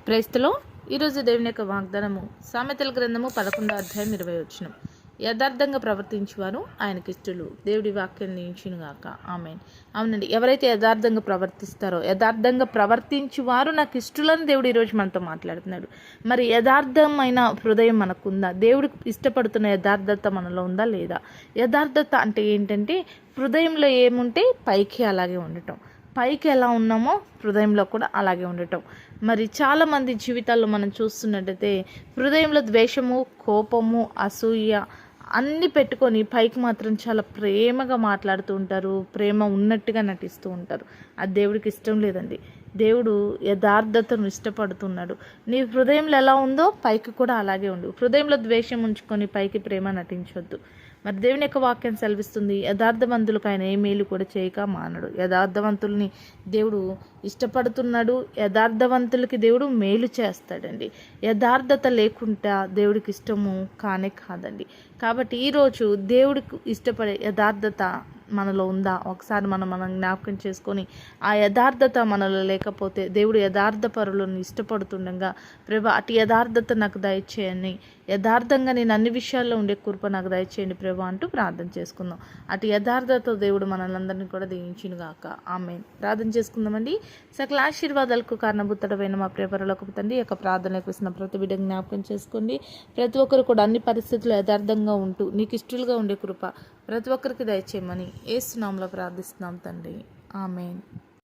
క్రైస్తలో ఈరోజు దేవుని యొక్క వాగ్దానము సామెతల గ్రంథము 11వ అధ్యాయం 20వ వచనం. యథార్థంగా ప్రవర్తించేవారు ఆయనకి ఇష్టలు. దేవుడి వాక్యం నిలిచినగాక. ఆమేన్. అవునండి, ఎవరైతే యథార్థంగా ప్రవర్తిస్తారో, యథార్థంగా ప్రవర్తించేవారు నాకు ఇష్టలని దేవుడు ఈరోజు మనతో మాట్లాడుతున్నాడు. మరి యథార్థమైన హృదయం మనకుందా? దేవుడికి ఇష్టపడుతున్న యథార్థత మనలో ఉందా లేదా? యథార్థత అంటే ఏంటంటే హృదయంలో ఏముంటే పైకి అలాగే ఉండటం, పైకి ఎలా ఉన్నామో హృదయంలో కూడా అలాగే ఉండటం. మరి చాలామంది జీవితాల్లో మనం చూస్తున్నట్టయితే హృదయంలో ద్వేషము, కోపము, అసూయ అన్నీ పెట్టుకొని పైకి మాత్రం చాలా ప్రేమగా మాట్లాడుతూ ఉంటారు, ప్రేమ ఉన్నట్టుగా నటిస్తూ ఉంటారు. అది దేవుడికి ఇష్టం లేదండి. దేవుడు యథార్థతను ఇష్టపడుతున్నాడు. నీ హృదయంలో ఎలా ఉందో పైకి కూడా అలాగే ఉండు. హృదయంలో ద్వేషం ఉంచుకొని పైకి ప్రేమ నటించవద్దు. మరి దేవుని యొక్క వాక్యం సెలవిస్తుంది, యథార్థవంతులకు ఆయన ఏ మేలు కూడా చేయక మానడు. యథార్థవంతుల్ని దేవుడు ఇష్టపడుతున్నాడు. యథార్థవంతులకి దేవుడు మేలు చేస్తాడండి. యథార్థత లేకుండా దేవుడికి ఇష్టము కానే కాదండి. కాబట్టి ఈరోజు దేవుడికి ఇష్టపడే యథార్థత మనలో ఉందా? ఒకసారి మనం జ్ఞాపకం చేసుకొని ఆ యథార్థత మనలో లేకపోతే, దేవుడు యథార్థ పరులను ఇష్టపడుతుండగా ప్రభా అటు యథార్థత నాకు దయచేయండి, యథార్థంగా నేను అన్ని విషయాల్లో ఉండే కృప నాకు దయచేయండి ప్రభా అంటూ ప్రార్థన చేసుకుందాం. అటు యథార్థతో దేవుడు మనల్ని కూడా దీవించునుగాక. ఆమేన్. ప్రార్థన చేసుకుందామండి. సకల ఆశీర్వాదాలకు కారణభూతుడైన మా ప్రియ పరలోకపు తండ్రి, యొక్క ప్రార్థనకు ఇస్తున్న ప్రతి బిడ్డ జ్ఞాపకం చేసుకోండి. ప్రతి ఒక్కరు కూడా అన్ని పరిస్థితుల్లో యథార్థంగా ఉంటూ నీకు ఇష్టలుగా ఉండే కృప ప్రతి ఒక్కరికి దయచేయమని యేసు నామములో ప్రార్థిస్తున్నాం తండ్రి. ఆమేన్.